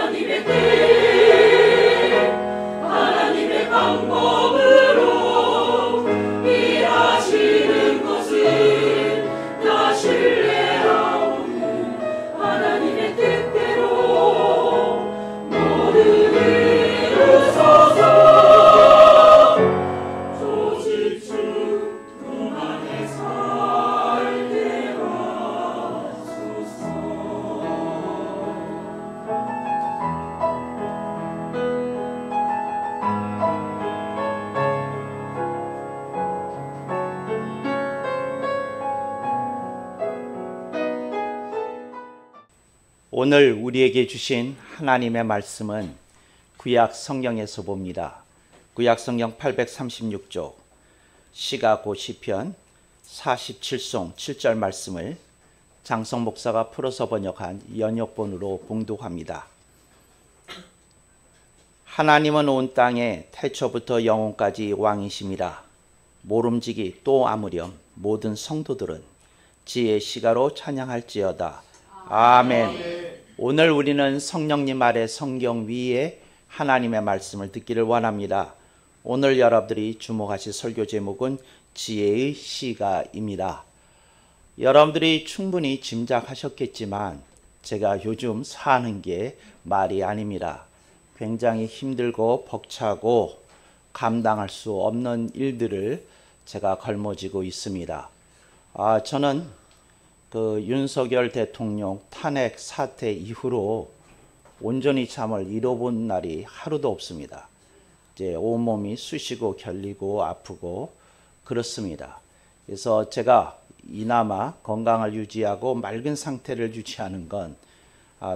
하나님의 뜻, 하나님의 방법으로 일하시는 것을 다 신뢰하오니 하나님의 뜻대로 모든 이루소서. 오늘 우리에게 주신 하나님의 말씀은 구약 성경에서 봅니다. 구약 성경 836쪽 시가 시편 47송 7절 말씀을 장성 목사가 풀어서 번역한 연역본으로 봉독합니다. 하나님은 온 땅에 태초부터 영혼까지 왕이심이라. 모름지기 또 아무렴 모든 성도들은 지혜의 시가로 찬양할지어다. 아멘. 오늘 우리는 성령님 아래 성경 위에 하나님의 말씀을 듣기를 원합니다. 오늘 여러분들이 주목하실 설교 제목은 지혜의 시가입니다. 여러분들이 충분히 짐작하셨겠지만 제가 요즘 사는 게 말이 아닙니다. 굉장히 힘들고 벅차고 감당할 수 없는 일들을 제가 걸머지고 있습니다. 저는 윤석열 대통령 탄핵 사태 이후로 온전히 잠을 잃어본 날이 하루도 없습니다. 이제 온몸이 쑤시고 결리고 아프고 그렇습니다. 그래서 제가 이나마 건강을 유지하고 맑은 상태를 유지하는 건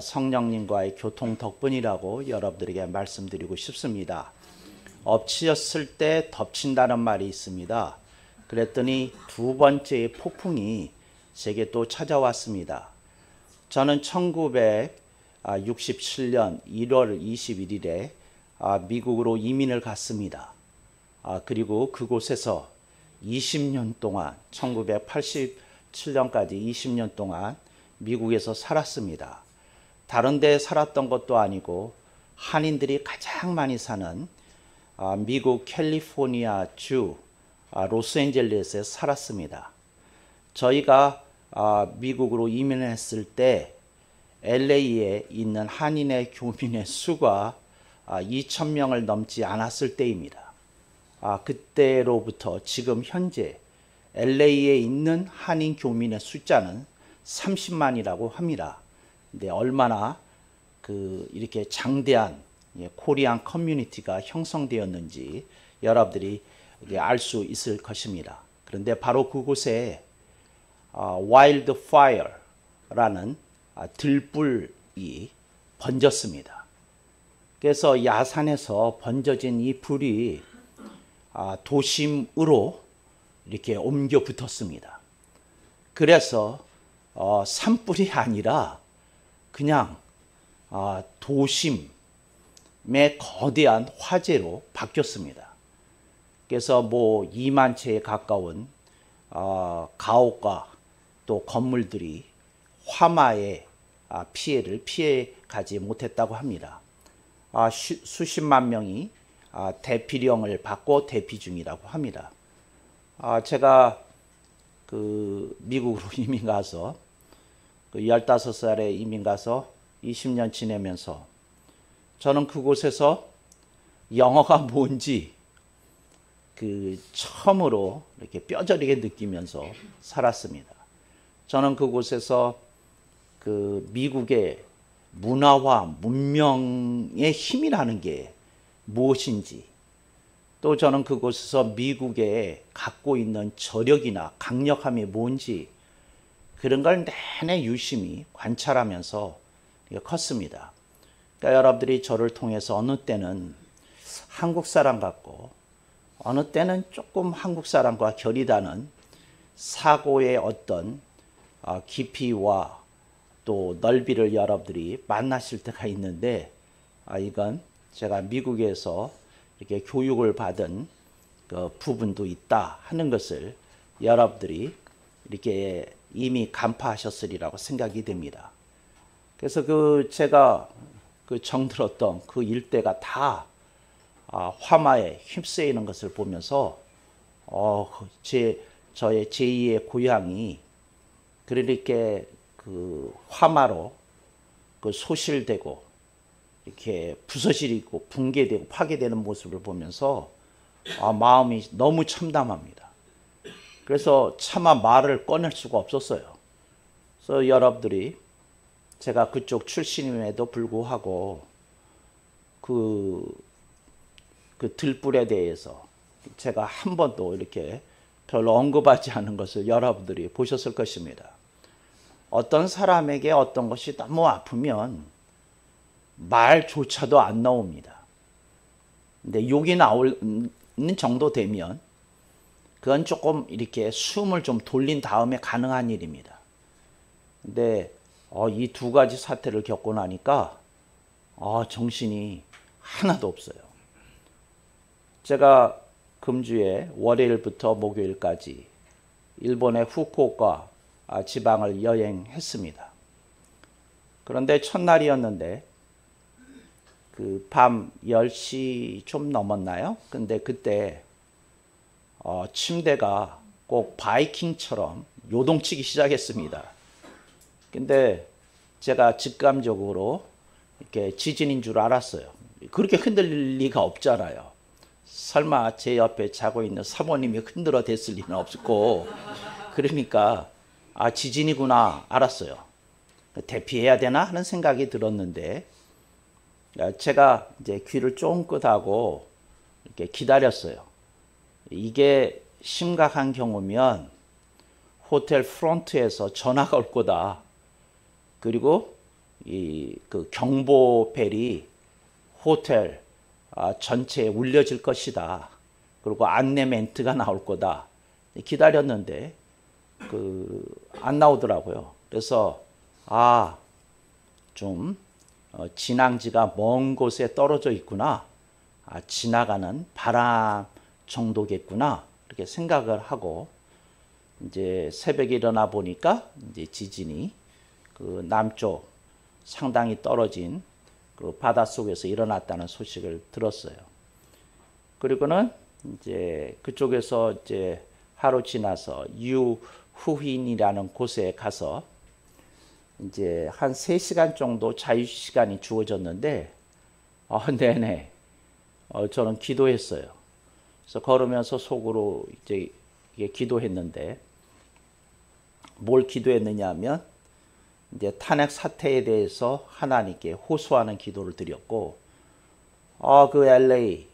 성령님과의 교통 덕분이라고 여러분들에게 말씀드리고 싶습니다. 엎치었을 때 덮친다는 말이 있습니다. 그랬더니 두 번째의 폭풍이 제게 또 찾아왔습니다. 저는 1967년 1월 21일에 미국으로 이민을 갔습니다. 그리고 그곳에서 20년 동안 1987년까지 20년 동안 미국에서 살았습니다. 다른 데 살았던 것도 아니고 한인들이 가장 많이 사는 미국 캘리포니아 주 로스앤젤레스에 살았습니다. 저희가 미국으로 이민을 했을 때 LA에 있는 한인의 교민의 수가 2,000명을 넘지 않았을 때입니다. 그때로부터 지금 현재 LA에 있는 한인 교민의 숫자는 30만이라고 합니다. 근데 얼마나 이렇게 장대한 코리안 커뮤니티가 형성되었는지 여러분들이 알 수 있을 것입니다. 그런데 바로 그곳에 와일드파이어라는 들불이 번졌습니다. 그래서 야산에서 번져진 이 불이 도심으로 이렇게 옮겨 붙었습니다. 그래서 산불이 아니라 그냥 도심의 거대한 화재로 바뀌었습니다. 그래서 2만 채에 가까운 가옥과 또 건물들이 화마의 피해를 피해가지 못했다고 합니다. 수십만 명이 대피령을 받고 대피 중이라고 합니다. 제가 미국으로 이민 가서 15살에 이민 가서 20년 지내면서 저는 그곳에서 영어가 뭔지 처음으로 이렇게 뼈저리게 느끼면서 살았습니다. 저는 그곳에서 미국의 문화와 문명의 힘이라는 게 무엇인지, 또 저는 그곳에서 미국에 갖고 있는 저력이나 강력함이 뭔지 그런 걸 내내 유심히 관찰하면서 컸습니다. 그러니까 여러분들이 저를 통해서 어느 때는 한국 사람 같고 어느 때는 조금 한국 사람과 결이 다른 사고의 어떤 깊이와 또 넓이를 여러분들이 만나실 때가 있는데, 이건 제가 미국에서 이렇게 교육을 받은 그 부분도 있다 하는 것을 여러분들이 이렇게 이미 간파하셨으리라고 생각이 됩니다. 그래서 제가 그 정들었던 그 일대가 다 화마에 휩쓰이는 것을 보면서 저의 제2의 고향이 그렇게 그 화마로 그 소실되고 이렇게 부서지고 붕괴되고 파괴되는 모습을 보면서 마음이 너무 참담합니다. 그래서 차마 말을 꺼낼 수가 없었어요. 그래서 여러분들이 제가 그쪽 출신임에도 불구하고 그 들불에 대해서 제가 한 번도 이렇게 별로 언급하지 않은 것을 여러분들이 보셨을 것입니다. 어떤 사람에게 어떤 것이 너무 아프면 말조차도 안 나옵니다. 근데 욕이 나오는 정도 되면 그건 조금 이렇게 숨을 좀 돌린 다음에 가능한 일입니다. 근데 이 두 가지 사태를 겪고 나니까 정신이 하나도 없어요. 제가 금주에 월요일부터 목요일까지 일본의 후쿠오카 지방을 여행했습니다. 그런데 첫날이었는데 그 밤 10시 좀 넘었나요? 근데 그때 침대가 꼭 바이킹처럼 요동치기 시작했습니다. 근데 제가 직감적으로 이렇게 지진인 줄 알았어요. 그렇게 흔들릴 리가 없잖아요. 설마 제 옆에 자고 있는 사모님이 흔들어 댔을 리는 없고, 그러니까 지진이구나 알았어요. 대피해야 되나 하는 생각이 들었는데 제가 이제 귀를 쫑긋하고 이렇게 기다렸어요. 이게 심각한 경우면 호텔 프론트에서 전화가 올 거다. 그리고 그 경보벨이 호텔 전체에 울려질 것이다. 그리고 안내 멘트가 나올 거다. 기다렸는데 안 나오더라고요. 그래서 좀 진앙지가 먼 곳에 떨어져 있구나. 지나가는 바람 정도겠구나. 이렇게 생각을 하고 이제 새벽에 일어나 보니까 이제 지진이 그 남쪽 상당히 떨어진 그 바닷속에서 일어났다는 소식을 들었어요. 그리고는 이제 그쪽에서 이제 하루 지나서 유후인이라는 곳에 가서 이제 한 3시간 정도 자유 시간이 주어졌는데 내내 저는 기도했어요. 그래서 걸으면서 속으로 이제 기도했는데 뭘 기도했느냐 하면 이제 탄핵 사태에 대해서 하나님께 호소하는 기도를 드렸고 그 LA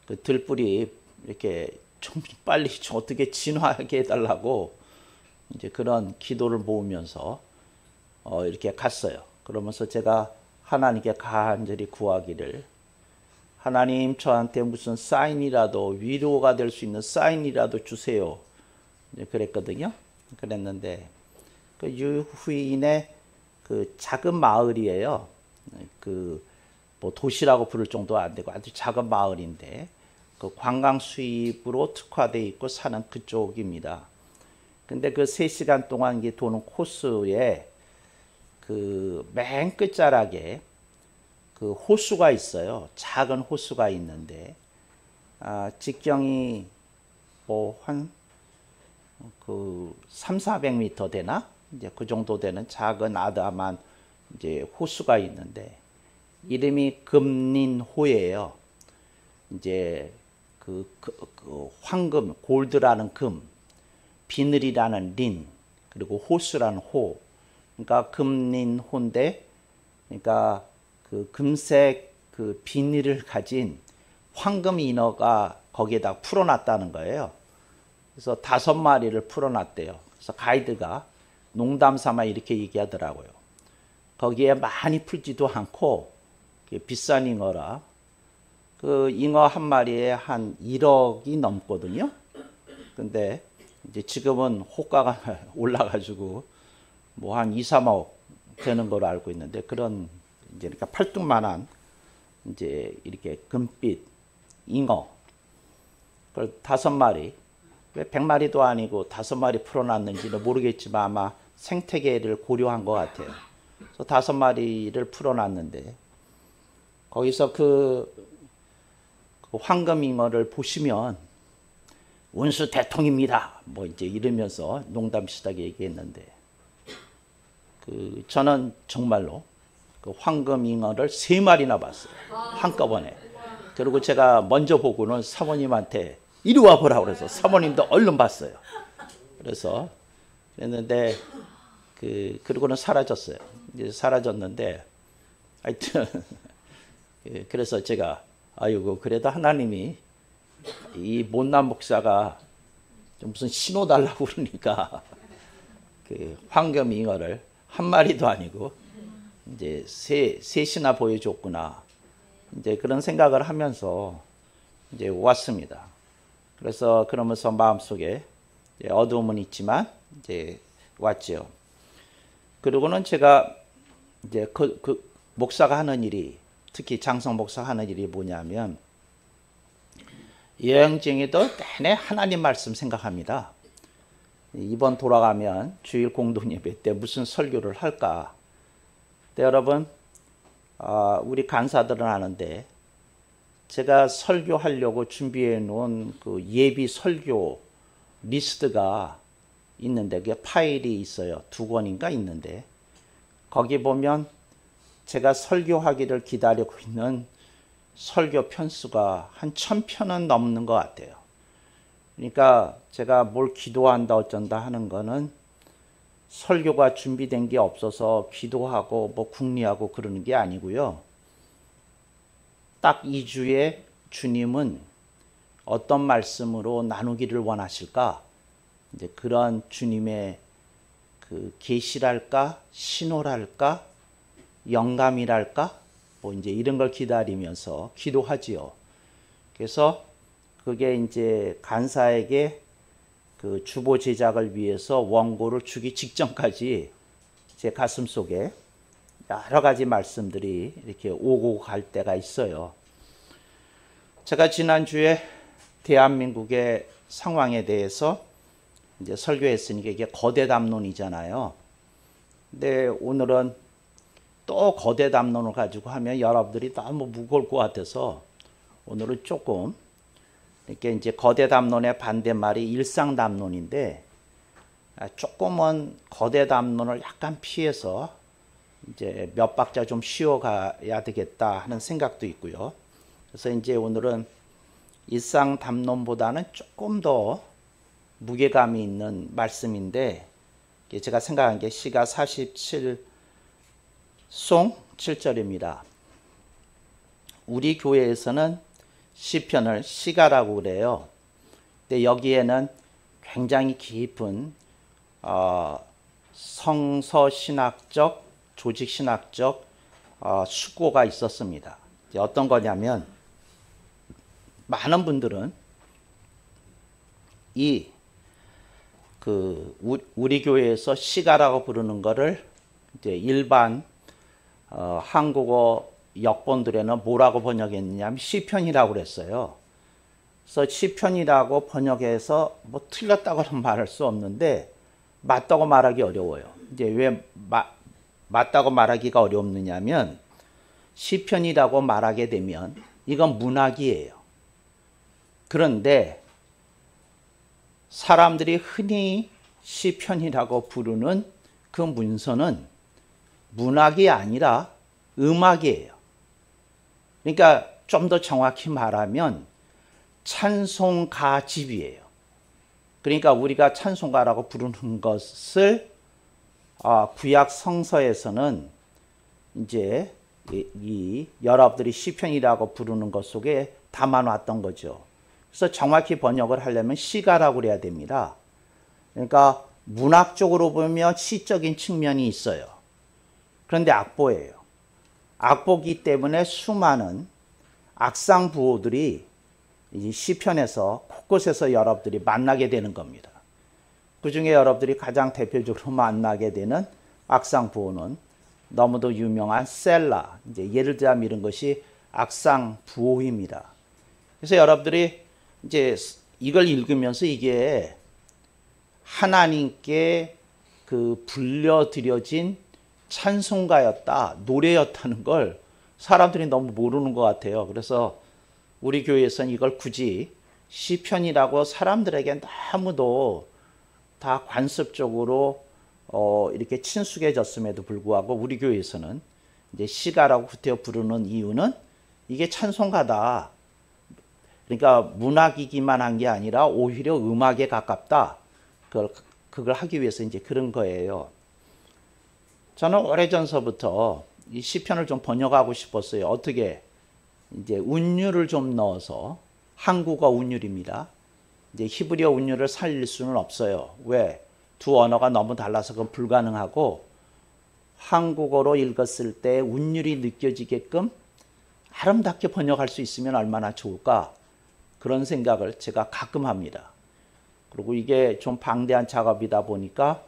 그 들불이 이렇게 좀 빨리 좀 어떻게 진화하게 해달라고 이제 그런 기도를 모으면서 이렇게 갔어요. 그러면서 제가 하나님께 간절히 구하기를 하나님 저한테 무슨 사인이라도 위로가 될 수 있는 사인이라도 주세요. 그랬거든요. 그랬는데 그 유후인의 그 작은 마을이에요. 그 뭐 도시라고 부를 정도 안 되고 아주 작은 마을인데 그 관광 수입으로 특화되어 있고 사는 그쪽입니다. 근데 그 3시간 동안 이게 도는 코스에 그 맨 끝자락에 그 호수가 있어요. 작은 호수가 있는데 직경이 뭐 한 그 300~400m 되나? 이제 그 정도 되는 작은 아담한 이제 호수가 있는데 이름이 금린호예요. 이제 그 황금, 골드라는 금, 비늘이라는 린, 그리고 호수라는 호. 그러니까 금린호인데, 그러니까 그 금색 그 비닐을 가진 황금 인어가 거기에다 풀어놨다는 거예요. 그래서 5마리를 풀어놨대요. 그래서 가이드가 농담 삼아 이렇게 얘기하더라고요. 거기에 많이 풀지도 않고 비싼 잉어라. 그 잉어 한 마리에 한 1억이 넘거든요. 근데 이제 지금은 호가가 올라가지고 뭐 한 2~3억 되는 걸로 알고 있는데 그런 이제 그러니까 팔뚝만한 이제 이렇게 금빛 잉어 그걸 5마리 왜 100마리도 아니고 5마리 풀어놨는지는 모르겠지만 아마 생태계를 고려한 것 같아요. 그래서 5마리를 풀어놨는데 거기서 그 황금잉어를 보시면 운수 대통입니다. 뭐 이제 이러면서 농담 비슷하게 얘기했는데 저는 정말로 그 황금잉어를 3마리나 봤어요. 한꺼번에. 그리고 제가 먼저 보고는 사모님한테 이리 와 보라고 그래서 사모님도 얼른 봤어요. 그래서 그랬는데 그리고는 사라졌어요. 이제 사라졌는데 하여튼 그래서 제가 아이고 그래도 하나님이 이 못난 목사가 좀 무슨 신호 달라고 그러니까 그 황금잉어를 한 마리도 아니고 이제 셋이나 보여줬구나. 이제 그런 생각을 하면서 이제 왔습니다. 그래서 그러면서 마음속에 어두움은 있지만 이제 왔죠. 그리고는 제가 이제 그 목사가 하는 일이 특히 장성 목사가 하는 일이 뭐냐면 여행 중에도 내내 하나님 말씀 생각합니다. 이번 돌아가면 주일 공동예배 때 무슨 설교를 할까? 근데 여러분 우리 간사들은 아는데 제가 설교하려고 준비해 놓은 그 예비 설교 리스트가 있는데 그게 파일이 있어요. 2권인가 있는데 거기 보면 제가 설교하기를 기다리고 있는 설교 편수가 한 1000편은 넘는 것 같아요. 그러니까 제가 뭘 기도한다 어쩐다 하는 거는 설교가 준비된 게 없어서 기도하고 뭐 궁리하고 그러는 게 아니고요. 딱 2주에 주님은 어떤 말씀으로 나누기를 원하실까? 이제 그런 주님의 그 계시랄까, 신호랄까, 영감이랄까, 뭐 이제 이런 걸 기다리면서 기도하지요. 그래서 그게 이제 간사에게 그 주보 제작을 위해서 원고를 주기 직전까지 제 가슴 속에 여러 가지 말씀들이 이렇게 오고 갈 때가 있어요. 제가 지난주에 대한민국의 상황에 대해서 이제 설교했으니까 이게 거대 담론이잖아요. 근데 오늘은 또 거대 담론을 가지고 하면 여러분들이 너무 무거울 것 같아서 오늘은 조금 이렇게 이제 거대 담론의 반대말이 일상 담론인데 조금은 거대 담론을 약간 피해서 이제 몇 박자 좀 쉬어가야 되겠다 하는 생각도 있고요. 그래서 이제 오늘은 일상 담론보다는 조금 더 무게감이 있는 말씀인데 제가 생각한 게 시가 47송 7절입니다. 우리 교회에서는 시편을 시가라고 그래요. 근데 여기에는 굉장히 깊은 성서신학적, 조직신학적 숙고가 있었습니다. 어떤 거냐면 많은 분들은 우리 교회에서 시가라고 부르는 거를 이제 일반 한국어 역본들에는 뭐라고 번역했느냐면 시편이라고 그랬어요. 그래서 시편이라고 번역해서 뭐 틀렸다고는 말할 수 없는데 맞다고 말하기 어려워요. 이제 왜 맞다고 말하기가 어렵느냐면 시편이라고 말하게 되면 이건 문학이에요. 그런데 사람들이 흔히 시편이라고 부르는 그 문서는 문학이 아니라 음악이에요. 그러니까 좀 더 정확히 말하면 찬송가집이에요. 그러니까 우리가 찬송가라고 부르는 것을 구약 성서에서는 이제 여러분들이 시편이라고 부르는 것 속에 담아놨던 거죠. 그래서 정확히 번역을 하려면 시가라고 그래야 됩니다. 그러니까 문학적으로 보면 시적인 측면이 있어요. 그런데 악보예요. 악보기 때문에 수많은 악상 부호들이 이 시편에서 곳곳에서 여러분들이 만나게 되는 겁니다. 그 중에 여러분들이 가장 대표적으로 만나게 되는 악상 부호는 너무도 유명한 셀라, 이제 예를 들자면 이런 것이 악상 부호입니다. 그래서 여러분들이 이제 이걸 읽으면서 이게 하나님께 그 불려드려진 찬송가였다, 노래였다는 걸 사람들이 너무 모르는 것 같아요. 그래서 우리 교회에서는 이걸 굳이 시편이라고 사람들에게 너무도 다 관습적으로 이렇게 친숙해졌음에도 불구하고 우리 교회에서는 이제 시가라고 구태여 부르는 이유는 이게 찬송가다. 그러니까 문학이기만 한 게 아니라 오히려 음악에 가깝다. 그걸 하기 위해서 이제 그런 거예요. 저는 오래전서부터 이 시편을 좀 번역하고 싶었어요. 어떻게? 이제 운율을 좀 넣어서 한국어 운율입니다. 이제 히브리어 운율을 살릴 수는 없어요. 왜? 두 언어가 너무 달라서 그건 불가능하고 한국어로 읽었을 때 운율이 느껴지게끔 아름답게 번역할 수 있으면 얼마나 좋을까? 그런 생각을 제가 가끔 합니다. 그리고 이게 좀 방대한 작업이다 보니까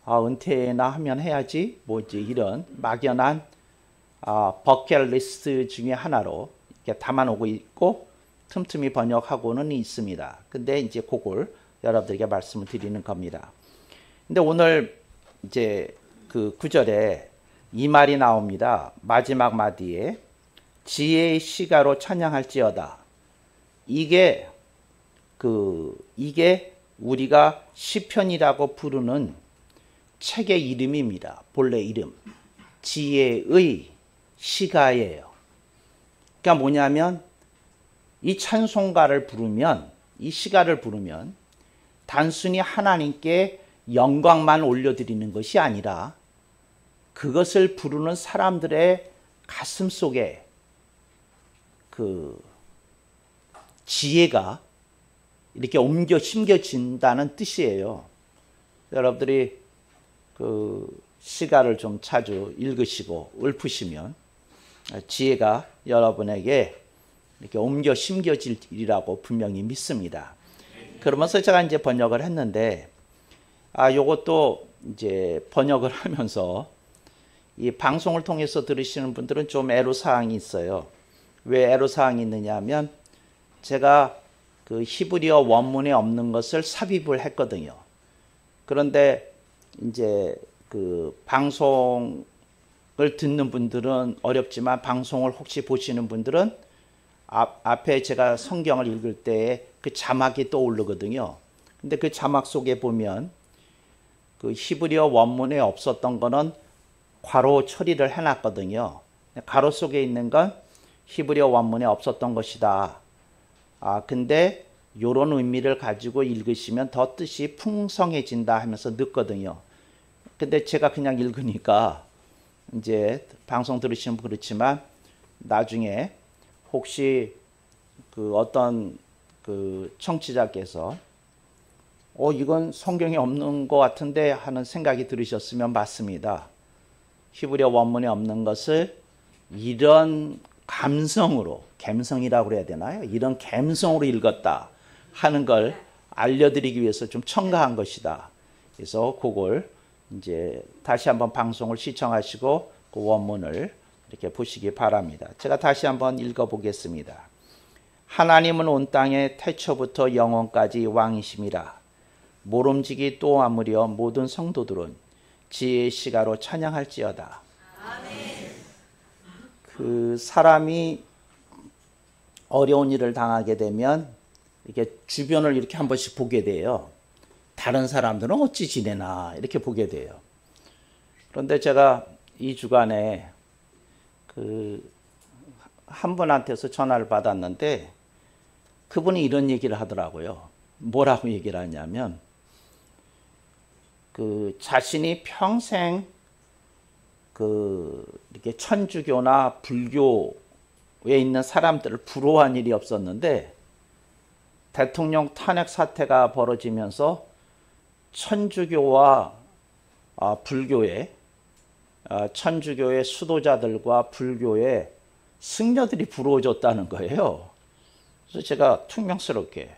은퇴나 하면 해야지 뭐지 이런 막연한 버킷리스트 중에 하나로 이렇게 담아놓고 있고 틈틈이 번역하고는 있습니다. 근데 이제 그걸 여러분들에게 말씀을 드리는 겁니다. 근데 오늘 이제 그 9절에 이 말이 나옵니다. 마지막 마디에 지혜의 시가로 찬양할지어다. 이게 우리가 시편이라고 부르는 책의 이름입니다. 본래 이름. 지혜의 시가예요. 그러니까 뭐냐면 이 찬송가를 부르면, 이 시가를 부르면 단순히 하나님께 영광만 올려드리는 것이 아니라 그것을 부르는 사람들의 가슴 속에 그 지혜가 이렇게 옮겨 심겨진다는 뜻이에요. 여러분들이 그 시가를 좀 자주 읽으시고 읊으시면 지혜가 여러분에게 이렇게 옮겨 심겨질이라고 분명히 믿습니다. 그러면서 제가 이제 번역을 했는데, 요것도 이제 번역을 하면서 이 방송을 통해서 들으시는 분들은 좀 애로사항이 있어요. 왜 애로사항이 있느냐 하면 제가 그 히브리어 원문에 없는 것을 삽입을 했거든요. 그런데 이제 그 방송을 듣는 분들은 어렵지만 방송을 혹시 보시는 분들은 앞에 제가 성경을 읽을 때 그 자막이 떠오르거든요. 근데 그 자막 속에 보면 그 히브리어 원문에 없었던 거는 괄호 처리를 해놨거든요. 가로 속에 있는 건 히브리어 원문에 없었던 것이다. 근데 이런 의미를 가지고 읽으시면 더 뜻이 풍성해진다 하면서 넣거든요. 근데 제가 그냥 읽으니까 이제 방송 들으시면 그렇지만 나중에 혹시 그 어떤 그 청취자께서 이건 성경에 없는 것 같은데 하는 생각이 들으셨으면 맞습니다. 히브리어 원문에 없는 것을 이런 감성으로, 감성이라고 그래야 되나요? 이런 감성으로 읽었다 하는 걸 알려드리기 위해서 좀 첨가한 것이다. 그래서 그걸 이제 다시 한번 방송을 시청하시고 그 원문을 이렇게 보시기 바랍니다. 제가 다시 한번 읽어보겠습니다. 하나님은 온 땅의 태초부터 영원까지 왕이심이라. 모름지기 또 아무려 모든 성도들은 지혜의 시가로 찬양할지어다. 아멘. 그 사람이 어려운 일을 당하게 되면 이렇게 주변을 이렇게 한 번씩 보게 돼요. 다른 사람들은 어찌 지내나 이렇게 보게 돼요. 그런데 제가 이 주간에 한 분한테서 전화를 받았는데 그분이 이런 얘기를 하더라고요. 뭐라고 얘기를 하냐면 그 자신이 평생 이렇게 천주교나 불교에 있는 사람들을 부러워한 일이 없었는데 대통령 탄핵 사태가 벌어지면서 천주교와 천주교의 수도자들과 불교의 승려들이 부러워졌다는 거예요. 그래서 제가 퉁명스럽게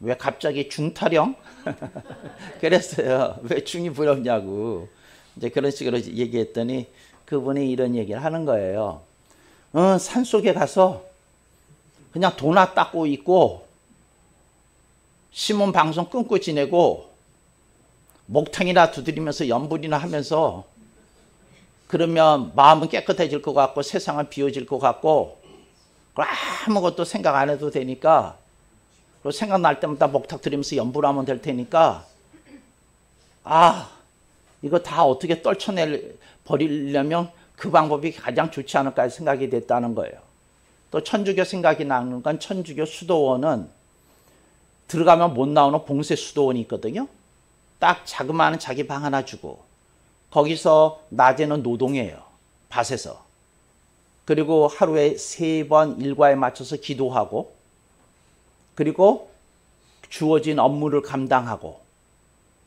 왜 갑자기 중타령? 그랬어요. 왜 중이 부럽냐고. 이제 그런 식으로 얘기했더니 그분이 이런 얘기를 하는 거예요. 산속에 가서 그냥 도나 닦고 있고 신문 방송 끊고 지내고 목탕이나 두드리면서 연불이나 하면서 그러면 마음은 깨끗해질 것 같고 세상은 비워질 것 같고 아무것도 생각 안 해도 되니까 그리고 생각날 때마다 목탁 들이면서 염불 하면 될 테니까 이거 다 어떻게 버리려면 그 방법이 가장 좋지 않을까 생각이 됐다는 거예요. 또 천주교 생각이 나는 건 천주교 수도원은 들어가면 못 나오는 봉쇄 수도원이 있거든요. 딱 자그마한 자기 방 하나 주고 거기서 낮에는 노동해요. 밭에서. 그리고 하루에 3번 일과에 맞춰서 기도하고 그리고 주어진 업무를 감당하고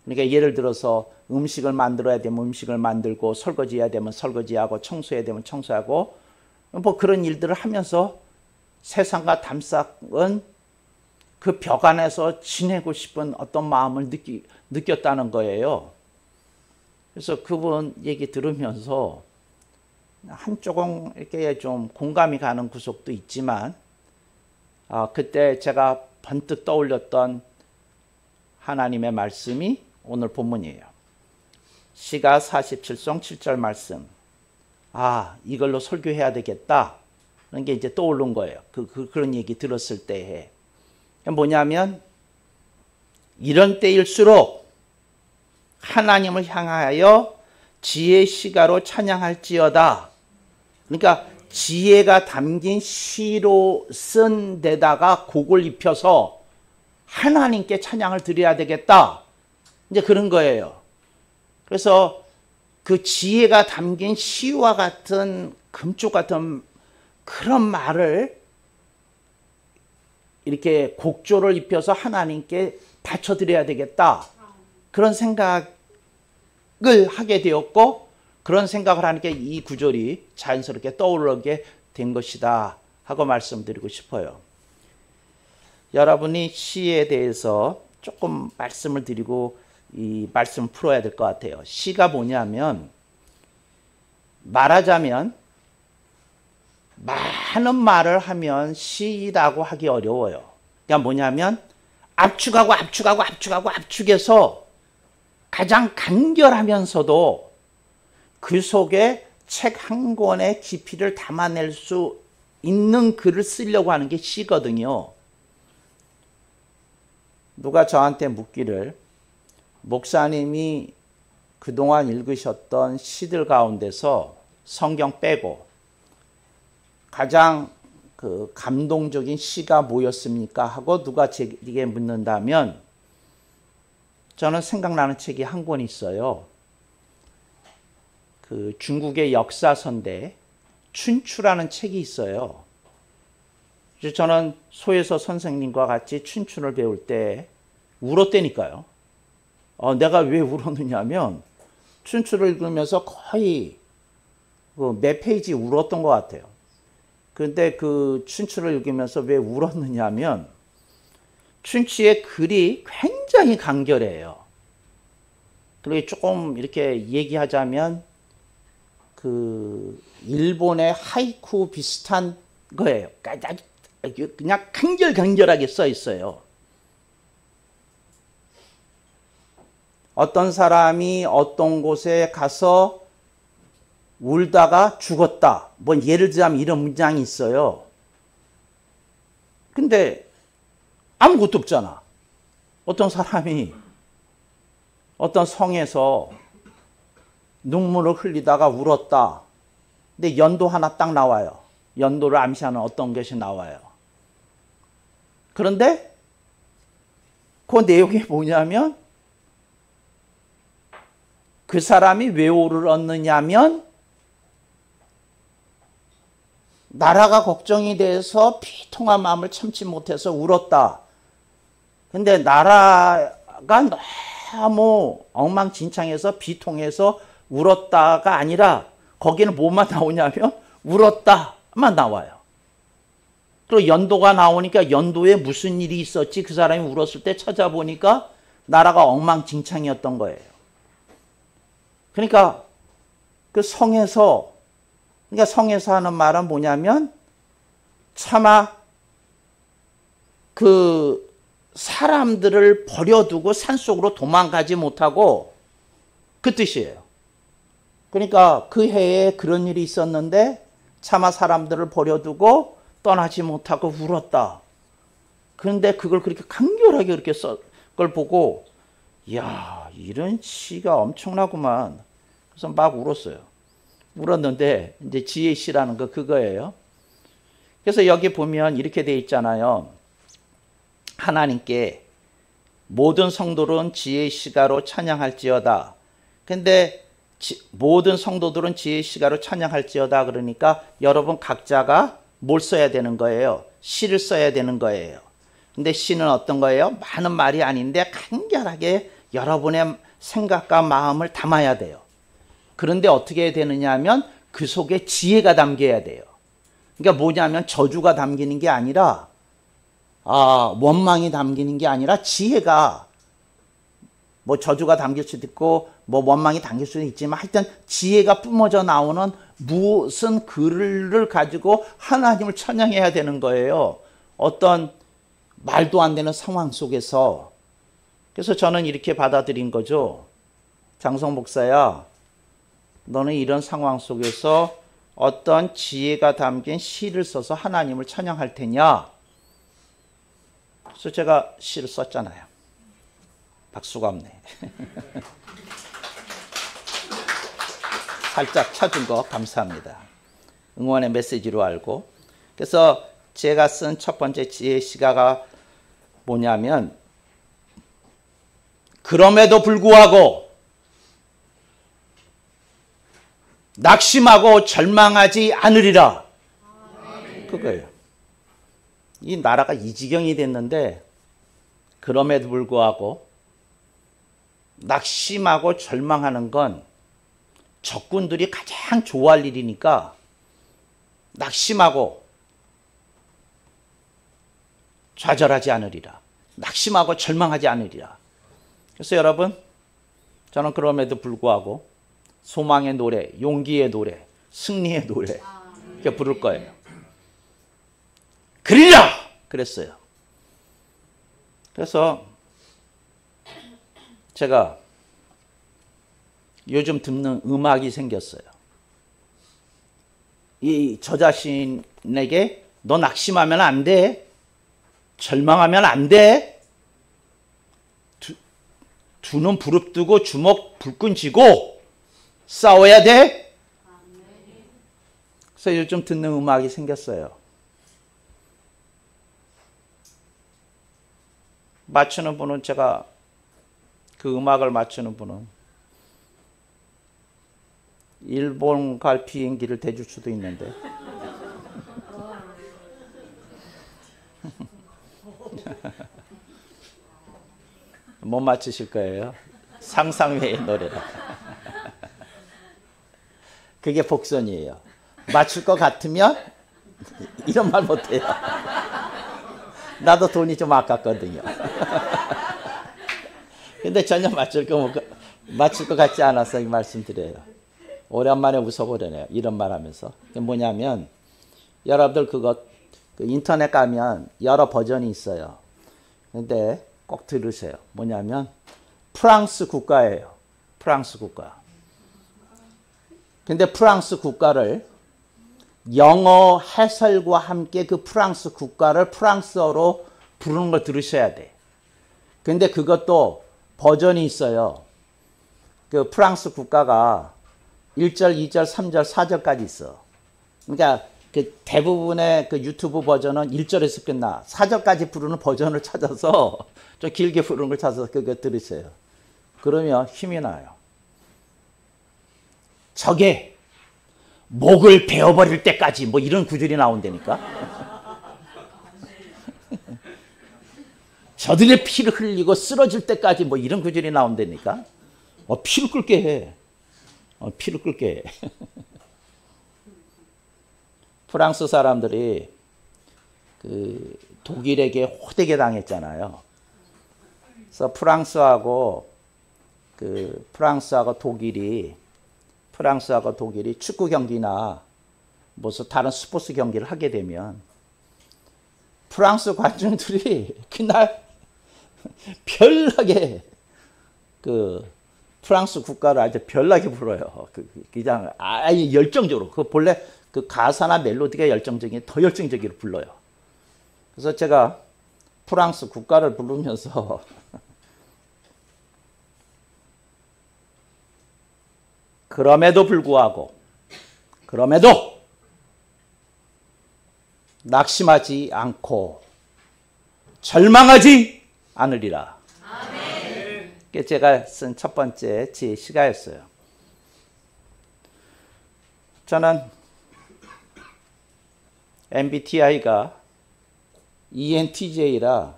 그러니까 예를 들어서 음식을 만들어야 되면 음식을 만들고 설거지해야 되면 설거지하고 청소해야 되면 청소하고 뭐 그런 일들을 하면서 세상과 담쌓은 그 벽 안에서 지내고 싶은 어떤 마음을 느꼈다는 거예요. 그래서 그분 얘기 들으면서 한쪽은 이렇게 좀 공감이 가는 구석도 있지만 그때 제가 번뜩 떠올렸던 하나님의 말씀이 오늘 본문이에요. 시가 47송 7절 말씀. 이걸로 설교해야 되겠다. 그런 게 이제 떠오른 거예요. 그런 얘기 들었을 때에. 뭐냐면 이런 때일수록 하나님을 향하여 지혜 시가로 찬양할지어다. 그러니까 지혜가 담긴 시로 쓴 데다가 곡을 입혀서 하나님께 찬양을 드려야 되겠다. 이제 그런 거예요. 그래서 그 지혜가 담긴 시와 같은 금쪽 같은 그런 말을 이렇게 곡조를 입혀서 하나님께 바쳐드려야 되겠다. 그런 생각을 하게 되었고 그런 생각을 하니까 이 구절이 자연스럽게 떠오르게 된 것이다 하고 말씀드리고 싶어요. 여러분이 시에 대해서 조금 말씀을 드리고 이 말씀을 풀어야 될 것 같아요. 시가 뭐냐면 말하자면 많은 말을 하면 시라고 하기 어려워요. 그러니까 뭐냐면 압축해서 가장 간결하면서도 그 속에 책 한 권의 깊이를 담아낼 수 있는 글을 쓰려고 하는 게 시거든요. 누가 저한테 묻기를 목사님이 그동안 읽으셨던 시들 가운데서 성경 빼고 가장 그 감동적인 시가 뭐였습니까? 하고 누가 제게 묻는다면 저는 생각나는 책이 한 권 있어요. 그 중국의 역사서인데 춘추라는 책이 있어요. 그래서 저는 소에서 선생님과 같이 춘추를 배울 때 울었다니까요. 내가 왜 울었느냐면 춘추를 읽으면서 거의 몇 페이지 울었던 것 같아요. 그런데 그 춘추를 읽으면서 왜 울었느냐면 춘추의 글이 굉장히 간결해요. 그리고 조금 이렇게 얘기하자면 그 일본의 하이쿠 비슷한 거예요. 그냥 간결하게 써 있어요. 어떤 사람이 어떤 곳에 가서 울다가 죽었다. 뭐 예를 들자면 이런 문장이 있어요. 근데 아무것도 없잖아. 어떤 사람이 어떤 성에서 눈물을 흘리다가 울었다. 근데 연도 하나 딱 나와요. 연도를 암시하는 어떤 것이 나와요. 그런데 그 내용이 뭐냐면 그 사람이 왜 울었느냐면 나라가 걱정이 돼서 비통한 마음을 참지 못해서 울었다. 근데 나라가 너무 엉망진창해서 비통해서 울었다가 아니라 거기는 뭐만 나오냐면 울었다만 나와요. 그리고 연도가 나오니까 연도에 무슨 일이 있었지 그 사람이 울었을 때 찾아보니까 나라가 엉망진창이었던 거예요. 그러니까 그 성에서 하는 말은 뭐냐면 차마 그 사람들을 버려두고 산속으로 도망가지 못하고 그 뜻이에요. 그러니까 그 해에 그런 일이 있었는데 차마 사람들을 버려두고 떠나지 못하고 울었다. 그런데 그걸 그렇게 간결하게 그렇게 쓴 걸 보고 이야, 이런 시가 엄청나구만. 그래서 막 울었어요. 울었는데 이제 지혜 시라는 거 그거예요. 그래서 여기 보면 이렇게 돼 있잖아요. 하나님께 모든 성도들은 지혜의 시가로 찬양할지어다. 근데 모든 성도들은 지혜의 시가로 찬양할지어다 그러니까 여러분 각자가 뭘 써야 되는 거예요? 시를 써야 되는 거예요. 근데 시는 어떤 거예요? 많은 말이 아닌데 간결하게 여러분의 생각과 마음을 담아야 돼요. 그런데 어떻게 해야 되느냐 하면 그 속에 지혜가 담겨야 돼요. 그러니까 뭐냐면 저주가 담기는 게 아니라 원망이 담기는 게 아니라 지혜가 뭐 저주가 담길 수도 있고 뭐 원망이 담길 수도 있지만 하여튼 지혜가 뿜어져 나오는 무슨 글을 가지고 하나님을 찬양해야 되는 거예요. 어떤 말도 안 되는 상황 속에서. 그래서 저는 이렇게 받아들인 거죠. 장성 목사야, 너는 이런 상황 속에서 어떤 지혜가 담긴 시를 써서 하나님을 찬양할 테냐? 그래서 제가 시를 썼잖아요. 박수가 없네. 살짝 쳐준 거 감사합니다. 응원의 메시지로 알고. 그래서 제가 쓴 첫 번째 지혜 시가가 뭐냐면, 그럼에도 불구하고 낙심하고 절망하지 않으리라. 그거예요. 이 나라가 이 지경이 됐는데 그럼에도 불구하고 낙심하고 절망하는 건 적군들이 가장 좋아할 일이니까 낙심하고 좌절하지 않으리라. 낙심하고 절망하지 않으리라. 그래서 여러분, 저는 그럼에도 불구하고 소망의 노래, 용기의 노래, 승리의 노래 이렇게 부를 거예요. 그리라! 그랬어요. 그래서 제가 요즘 듣는 음악이 생겼어요. 저 자신에게 너 낙심하면 안 돼. 절망하면 안 돼. 두 눈 부릅뜨고 주먹 불끈 쥐고 싸워야 돼. 그래서 요즘 듣는 음악이 생겼어요. 맞추는 분은 제가 그 음악을 맞추는 분은 일본 갈 비행기를 대줄 수도 있는데 못 맞추실 거예요. 상상 외의 노래라. 그게 복선이에요. 맞출 것 같으면 이런 말 못해요. 나도 돈이 좀 아깝거든요. 근데 전혀 맞출 것 같지 않아서 이 말씀 드려요. 오랜만에 웃어보려네요. 이런 말 하면서. 뭐냐면, 여러분들 그 인터넷 가면 여러 버전이 있어요. 근데 꼭 들으세요. 뭐냐면, 프랑스 국가예요. 프랑스 국가. 근데 프랑스 국가를 영어 해설과 함께 그 프랑스 국가를 프랑스어로 부르는 걸 들으셔야 돼. 근데 그것도 버전이 있어요. 그 프랑스 국가가 1절, 2절, 3절, 4절까지 있어. 그러니까 그 대부분의 그 유튜브 버전은 1절에서 끝나. 4절까지 부르는 버전을 찾아서 좀 길게 부르는 걸 찾아서 그거 들으세요. 그러면 힘이 나요. 적에 목을 베어버릴 때까지 뭐 이런 구절이 나온다니까. 저들의 피를 흘리고 쓰러질 때까지 뭐 이런 구절이 나온다니까. 피를 끓게 해. 피를 끓게 해. 프랑스 사람들이 그 독일에게 호되게 당했잖아요. 그래서 프랑스하고 독일이 축구 경기나 무슨 다른 스포츠 경기를 하게 되면 프랑스 관중들이 그날 별나게 그 프랑스 국가를 아주 별나게 불러요. 그냥 아예 열정적으로. 그 본래 그 가사나 멜로디가 열정적인 더 열정적으로 불러요. 그래서 제가 프랑스 국가를 부르면서 그럼에도 불구하고 낙심하지 않고 절망하지 않으리라. 아멘. 그게 제가 쓴 첫 번째 시가였어요. 저는 MBTI가 ENTJ라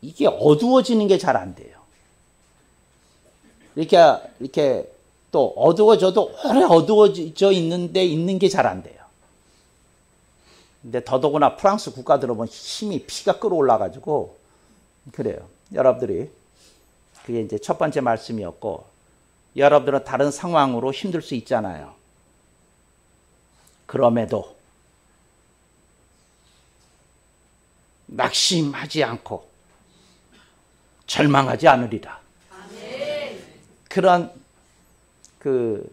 이게 어두워지는 게 잘 안 돼요. 이렇게 또 어두워져도 오래 어두워져 있는 게 잘 안 돼요. 근데 더더구나 프랑스 국가 들어보면 힘이 피가 끓어올라가지고 그래요. 여러분들이 그게 이제 첫 번째 말씀이었고, 여러분들은 다른 상황으로 힘들 수 있잖아요. 그럼에도 낙심하지 않고 절망하지 않으리라. 그런 그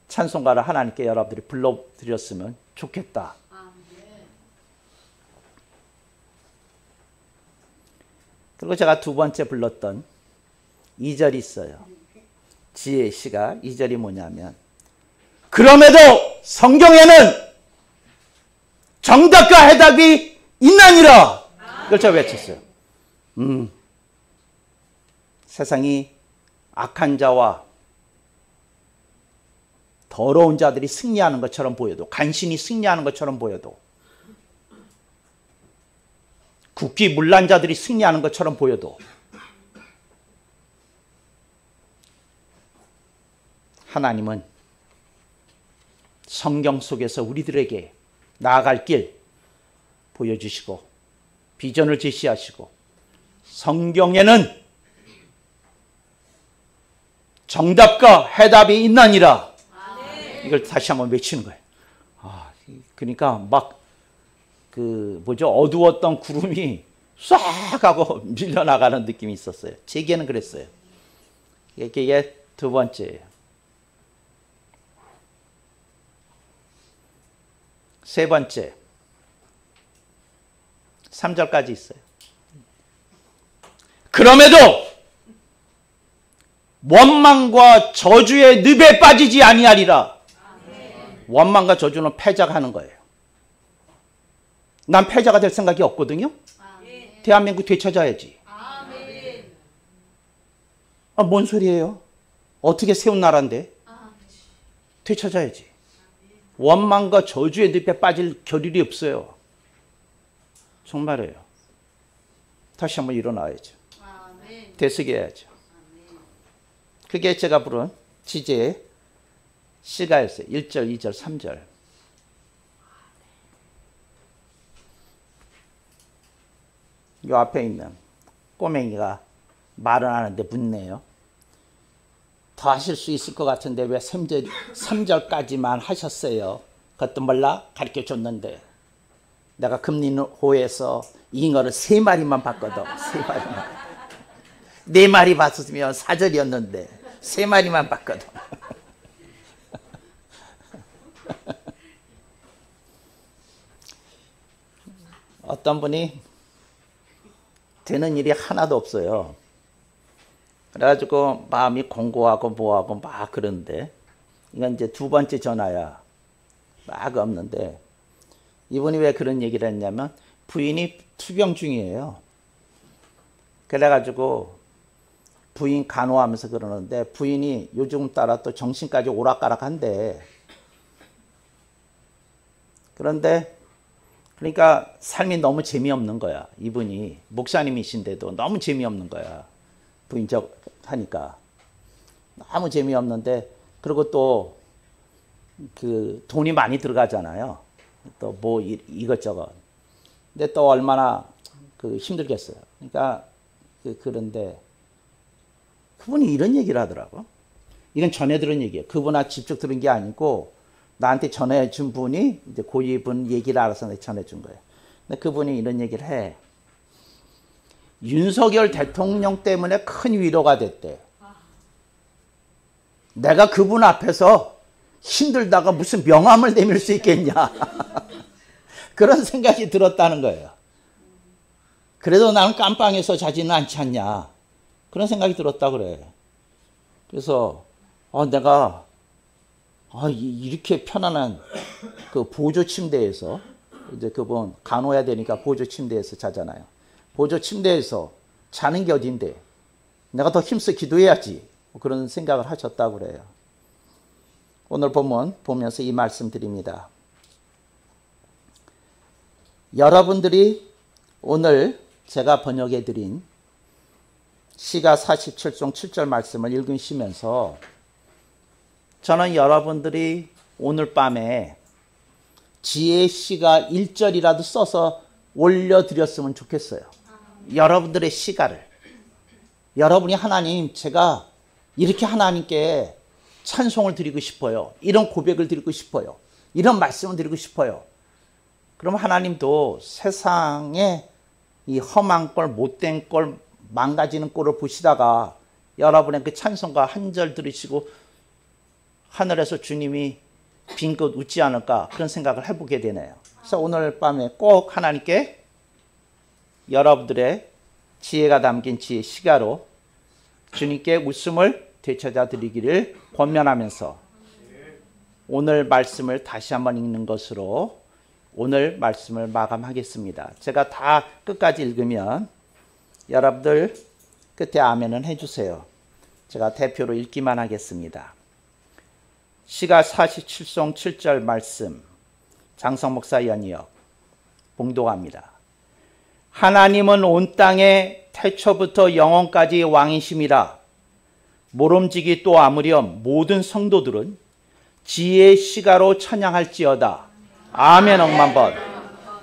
찬송가를 하나님께 여러분들이 불러드렸으면 좋겠다. 그리고 제가 두 번째 불렀던 2절이 있어요. 지혜의 시가 2절이 뭐냐면, 그럼에도 성경에는 정답과 해답이 있나니라. 이걸 제가 외쳤어요. 세상이 악한 자와 더러운 자들이 승리하는 것처럼 보여도, 간신히 승리하는 것처럼 보여도, 국기문란 자들이 승리하는 것처럼 보여도, 하나님은 성경 속에서 우리들에게 나아갈 길 보여주시고 비전을 제시하시고, 성경에는 정답과 해답이 있나니라. 이걸 다시 한번 외치는 거예요. 그러니까 막 어두웠던 구름이 싹 하고 밀려나가는 느낌이 있었어요. 제게는 그랬어요. 이게 두 번째예요. 세 번째, 3절까지 있어요. 그럼에도 원망과 저주의 늪에 빠지지 아니하리라. 원망과 저주는 패자가 하는 거예요. 난 패자가 될 생각이 없거든요. 대한민국 되찾아야지. 뭔 소리예요? 어떻게 세운 나라인데? 되찾아야지. 원망과 저주의 늪에 빠질 겨를이 없어요. 정말이에요. 다시 한번 일어나야죠. 되새겨야죠. 그게 제가 부른 지혜의 시가였어요. 1절, 2절, 3절. 요 앞에 있는 꼬맹이가 말은 하는데 묻네요. 더 하실 수 있을 것 같은데 왜 3절까지만 하셨어요? 그것도 몰라? 가르쳐줬는데. 내가 금리호에서 잉어를 3마리만 봤거든. 3마리만. 4마리 봤으면 4절이었는데 3마리만 봤거든. 어떤 분이 되는 일이 하나도 없어요. 그래가지고 마음이 공고하고 뭐하고 막 그러는데, 이건 이제 두 번째 전화야. 막 없는데, 이분이 왜 그런 얘기를 했냐면 부인이 투병 중이에요. 그래가지고 부인 간호하면서 그러는데, 부인이 요즘 따라 또 정신까지 오락가락한데, 그런데 그러니까 삶이 너무 재미없는 거야. 이분이 목사님이신데도 너무 재미없는 거야. 부인 하니까 너무 재미없는데, 그리고 또 그 돈이 많이 들어가잖아요. 또 뭐 이것저것. 근데 또 얼마나 그 힘들겠어요. 그러니까 그런데 그분이 이런 얘기를 하더라고. 이건 전해 들은 얘기예요. 그분한테 직접 들은 게 아니고 나한테 전해준 분이 이제 고이분 얘기를 알아서 전해준 거예요. 근데 그분이 이런 얘기를 해. 윤석열 대통령 때문에 큰 위로가 됐대. 내가 그분 앞에서 힘들다가 무슨 명함을 내밀 수 있겠냐. 그런 생각이 들었다는 거예요. 그래도 나는 깜빵에서 자지는 않지 않냐. 그런 생각이 들었다 그래. 그래서 내가 이렇게 편안한 그 보조 침대에서, 이제 그분 간호해야 되니까 보조 침대에서 자잖아요. 보조 침대에서 자는 게 어딘데 내가 더 힘써 기도해야지. 그런 생각을 하셨다고 그래요. 오늘 본문 보면서 이 말씀 드립니다. 여러분들이 오늘 제가 번역해 드린 시가 47종 7절 말씀을 읽으시면서 저는 여러분들이 오늘 밤에 지혜 시가 1절이라도 써서 올려드렸으면 좋겠어요. 여러분들의 시가를. 여러분이 하나님, 제가 이렇게 하나님께 찬송을 드리고 싶어요. 이런 고백을 드리고 싶어요. 이런 말씀을 드리고 싶어요. 그럼 하나님도 세상에 이 험한 꼴, 못된 꼴, 망가지는 꼴을 보시다가 여러분의 그 찬송가 한 절 들으시고 하늘에서 주님이 빙긋 웃지 않을까, 그런 생각을 해보게 되네요. 그래서 오늘 밤에 꼭 하나님께 여러분들의 지혜가 담긴 지혜 시가로 주님께 웃음을 되찾아 드리기를 권면하면서 오늘 말씀을 다시 한번 읽는 것으로 오늘 말씀을 마감하겠습니다. 제가 다 끝까지 읽으면 여러분들 끝에 아멘은 해주세요. 제가 대표로 읽기만 하겠습니다. 시가 47송 7절 말씀, 장성 목사 연이역 봉독합니다. 하나님은 온 땅에 태초부터 영원까지 왕이심이라. 모름지기 또 아무렴 모든 성도들은 지혜의 시가로 찬양할지어다. 아멘 억만 번.